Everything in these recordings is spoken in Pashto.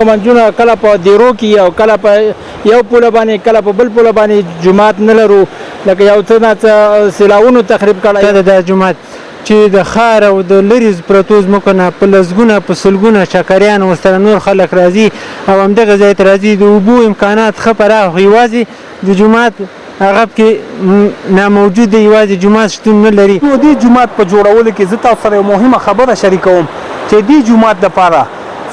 منځونه کله په دیرو کې او کله په یو پوله باندې کله په بل پوله باندې جماعت نه لرو لکه یو څه نه سیلاونو تخریب کړی دا جماعت چې د ښار او د لرې پرتو ځمکو نه په لسګونه په سلګونه چکریان ورسره نور خلک راځي او همدغه ځای ته راځي د اوبو امکانات ښه پراخ یوازې د جومات هغه کې ناموجود دی یوازې جومات شتون نه لري. نو دې جومات په جوړولو کې زه تاسو سره یو مهمه خبره شریکوم چې دې جومات دپاره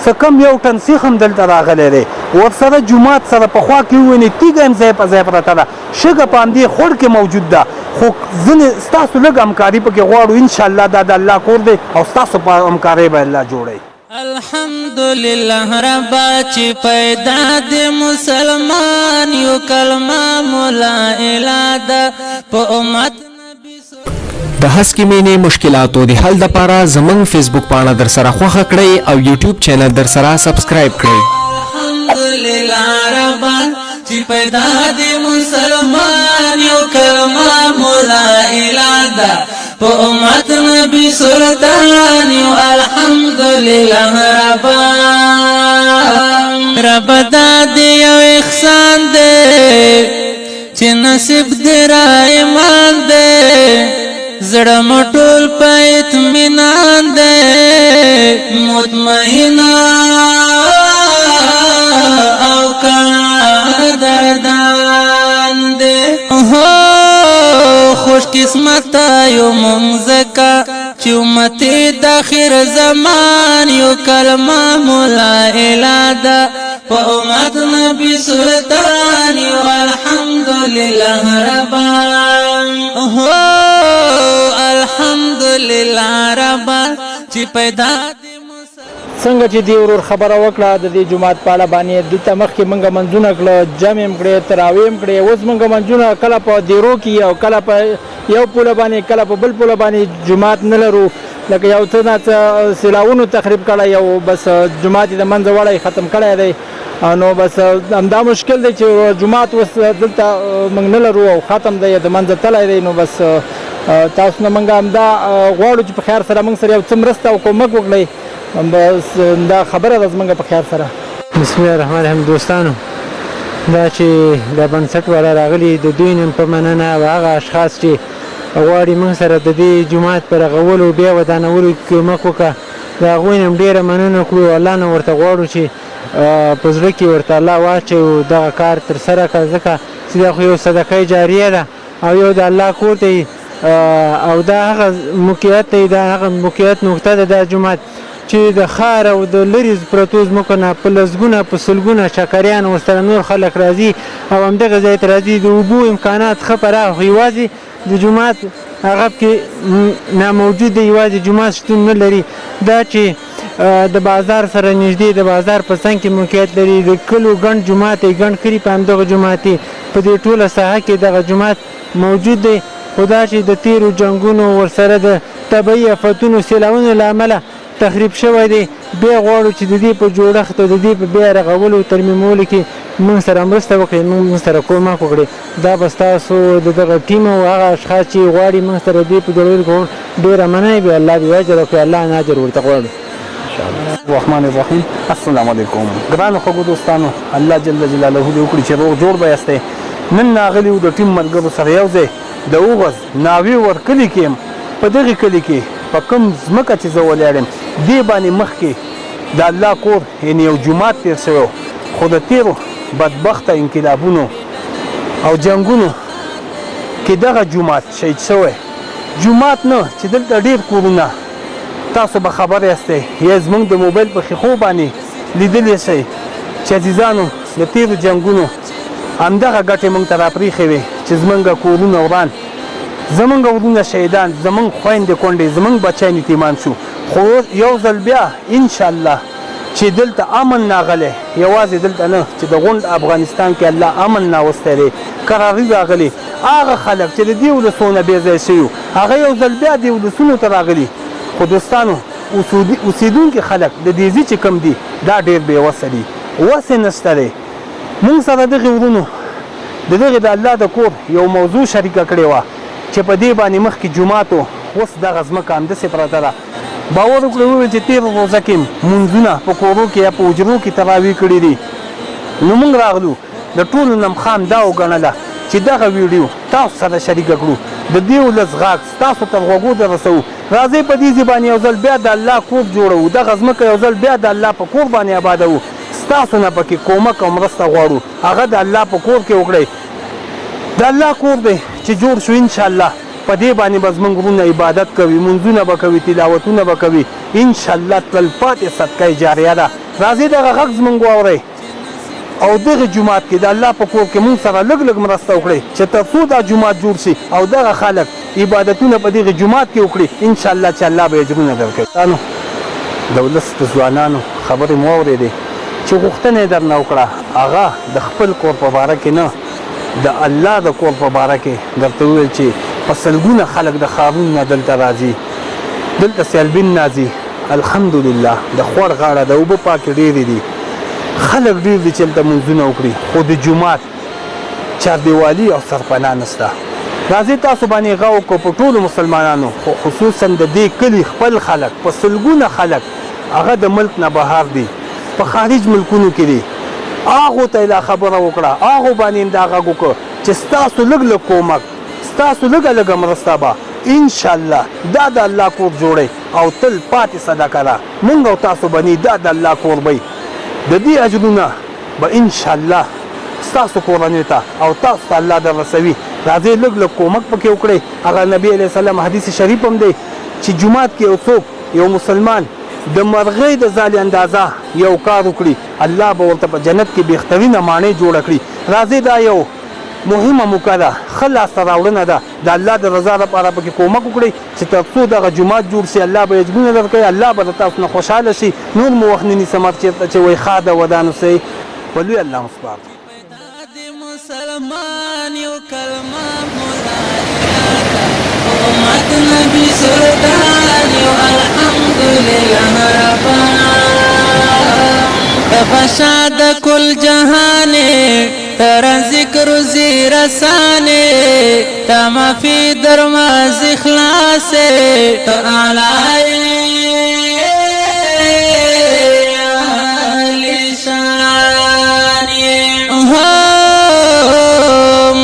څه کم یو ټن سیخ هم دلته راغلی دی ورسره جومات سره پخوا کې ووینئ تیږه هم ځای په ځای پرته ده شګه په همدې خوړ کې موجود ده خو ځینې ستاسو لږ همکاري پکې غواړو انشاءالله دا د الله کور دی او ستاسو په همکارۍ به الله جوړوي. الحمدلله ربا چې پیدا دې مسلمان یو کلمه مولا اله ده په امت د هسکې مینې مشکلاتو د حل لپاره زموږ فیسبوک پاڼه در سره خوښه کړئ او یوټیوب چینل در سره سبسکرایب کړئ. الحمدلله ربا چې پیدا دې مسلمان یو کلمه مولا اله ده په امت نبی سلطان یو الحمدلله رب دا دی یو احسان دی چې نصیب دی را ایمان دی زړه مټول په اطمینان دی مطمئن او قدردان دی خوش قسمت یو منزکا چې امتی د آخر زمان یو کلمه مولا اله ده په امت نبی سلطان یو الحمدلله ربان الحمدلله ربان چې پیدا څنګه چې دی ورور خبره وکړه د دې جماعت په اړه باندې دلته مخکې موږ منځونه کړه جمع هم کړې تراویح هم کړې اوس موږ منځونه کله په دیرو کې او کله په یو پوله باندې کله په بل پوله باندې جماعت نه لرو لکه یو څه نه سیلاونو تخریب کړی او بس جماعت یې د منځه وړی ختم کړی دی نو بس همدا مشکل دی چې جماعت اوس دلته موږ نه لرو او ختم دی د منځه تللی دی نو بس تاسو نه موږ همدا غواړو چې په خیر سره موږ سره یو څه مرسته او کومک وکړئ بس دا خبره ده زموږ په خیر سره. بسم الله الرحمن الرحیم. دوستانو دا چې د بنسټ والا راغلي د دوی نه په مننه او هغه اشخاص چې غواړي موږ سره د دې جومات په رغولو بیا ودانولو کومک وکړه د هغوی نه ډېره مننه کړو او الله نه ورته غواړو چې په زړه کې ورته الله واچوي او دغه کار ترسره کړه ځکه چې دا خو یو صدقه جاریه ده او یو د الله کور دی او دا هغه موقعیت دی دا هغه موقعیت نقطه ده دا جومات چې د ښار او د لرې پرتو ځمکو نه په لسګونه په سلګونه چکریان ورسره نور خلک راځي او همدغه ځای ته راځي د اوبو امکانات ښه پراخ یوازې د جومات هغه کې ناموجود دی یوازې جومات شتون نه لري دا چې د بازار سره نږدې د بازار په څنګ کې موقعیت لري د کلو ګڼ جومات دی ګڼ کلي په همدغه جومات دی په دې ټوله ساحه کې دغه جومات موجود دی خو دا چې د تیرو جنګونو ورسره د طبعي آفتونو سیلاونو له امله تخریب شوی دی بیا غواړو چې د دې په جوړښت او د دې په بیا رغولو او ترمیمولو کې موږ سره مرسته وکړئ موږ سره کومک وکړئ دا به ستاسو د دغه ټیم او هغه اشخاص چې غواړي موږ سره دې په جوړولو کې ډېره مننه وي الله دې اجر وکړي الله نه اجر ورته غواړو. الرحمن الرحیم. السلام علیکم ګرانو خوږو دوستانو الله جل جلاله دې وکړي چې روغ جوړ به یاستئ. نن راغلي وو د ټیم ملګرو سره یو ځای د اوغز ناوې ور کلي کې یم په دغې کلي کې په کوم ځمکه چې زه ولاړ یم دې باندې مخکې د الله کور یعنې یو جومات تېر شوی خو د تېرو بدبخته انقلابونو او جنګونو کې دغه جومات شهید شوی جومات نه چې دلته ډېر کورونه تاسو به خبر یاستئ یا زموږ د موبایل په ښیښو باندې لیدلی شئ چې عزیزانو د تېرو جنګونو همدغه ګټې موږ ته راپرېښې وې چې زموږ کورونه وران زمونږ ورونه شهیدان زمونږ خویندې کونډې زمونږ بچیان یتیمان شو خو یو ځل بیا انشاءالله چې دلته امن راغلی یوازې دلته نه چې د غونډ افغانستان کې الله امن راوستی دی قراري راغلی هغه خلک چې د دې ولسونه بې ځای شوي هغه یو ځل بیا دې ولسونو ته راغلي خو دوستانو اوسېدونکي خلک د دې ځای چې کوم دي دا ډېر بېوسه دي وسې نشته دی موږ سره دغې ورونو د دغې د الله د کور یو موضوع شریکه کړې وه چې په دې باندې مخکې جومات و اوس دغه ځمکه همداسې پرته ده باور وکړئ وویل چې تېره روزه کې مونځونه په کورو کې یا په حجرو کې تراویح کړي دي نو موږ راغلو د ټولو نه خام دا وګڼله چې دغه ویډیو تاسو سره شریکه کړو د دې ولس غږ ستاسو تر غوږو ته رسوو راځئ په دې ځای باندې یو ځل بیا د الله کور جوړوو دغه ځمکه یو ځل بیا د الله په کور باندې آبادوو ستاسو نه پکې کومک او مرسته غواړو هغه د الله په کور کې وکړئ د الله کور دی چې جوړ شو انشاءالله په دې باندې به زموږ وروڼه عبادت کوي منځونه به کوي تلاوتونه به کوي انشاءالله تلپاتې صدقه جاریه ده راځئ دغه غږ زموږ واورئ او دغه جماعت کې د الله په کور کې مونږ سره لږ لږ مرسته وکړئ چې تر څو دا جماعت جوړ شي او دغه خلک عبادتونه په دغه جماعت کې وکړي انشاءالله چې الله به اجرونه درکړي د ولس د ځوانانو خبرې مو واورېدې چې غوښتنه یې درنه وکړه هغه د خپل کور په باره کې نه د الله د کور په باره کې درته وویل چې په سلګونه خلک د ښارونو نه دلته راځي دلته سیلبین راځي الحمدلله د خوړ غاړه د اوبه پاکې ډېرې دي خلک ډېر دي چې هلته منځونه وکړي خو د جومات چاردیوالي او سرپناه نشته راځئ تاسو باندې غږ وکړو په ټولو مسلمانانو خو خصوصا د دې کلي خپل خلک په سلګونه خلک هغه د ملک نه بهر دي په خارج ملکونو کې دي هغو ته یې دا خبره وکړه هغو باندې یې دا غږ وکړو چې ستاسو لږ لږ کومک ستاسو لږه لږه مرسته به انشاءالله دا د الله کور جوړئ او تل پاتې صدقه ده مونږ او تاسو باندې دا د الله کور به د دې اجرونه به انشاءالله ستاسو کورنیو ته او تاسو ته الله در رسوي راځئ لږ لږ کومک پکې وکړئ هغه نبي علیه السلام حدیث شریف هم دی چې جومات کې یو څوک یو مسلمان د مرغۍ د ځالې اندازه یو کار وکړي الله به ورته په جنت کې بهترینه ماڼۍ جوړه کړي راځئ دا یو مهمه موقع ده ښه لاسته راوړنه ده د الله د رضا لپاره پکې کومک وکړئ چې تر څو دغه جومات جوړ شي الله به اجرونه درکوي الله به د تاسو نه خوشحاله شي نور مو وخت نه نیسم چېرته چې وایي ښه ده ودانو سئ په لوی الله مسپار مسلمان یو کلمه مولا امت نبی سلطان یو الحمدلله ربنا بشاد کل جهان تر ذکر زیر سانے تمافی درماز اخلاص تو اعلی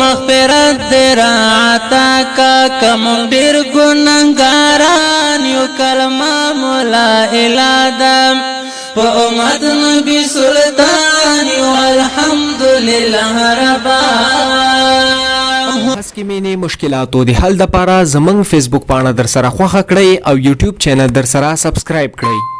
مغفرت درا عطا کا کم بیر گناہگاران یو کلمہ مولا الادم و امت نبی سلطان یو الحمدللہ ربا خاص کې مینه مشکلاتو د حل د پاره زمنګ فیسبوک پاڼه در سره خوښه کړئ او یوټیوب چینل در سره سبسکرایب کړئ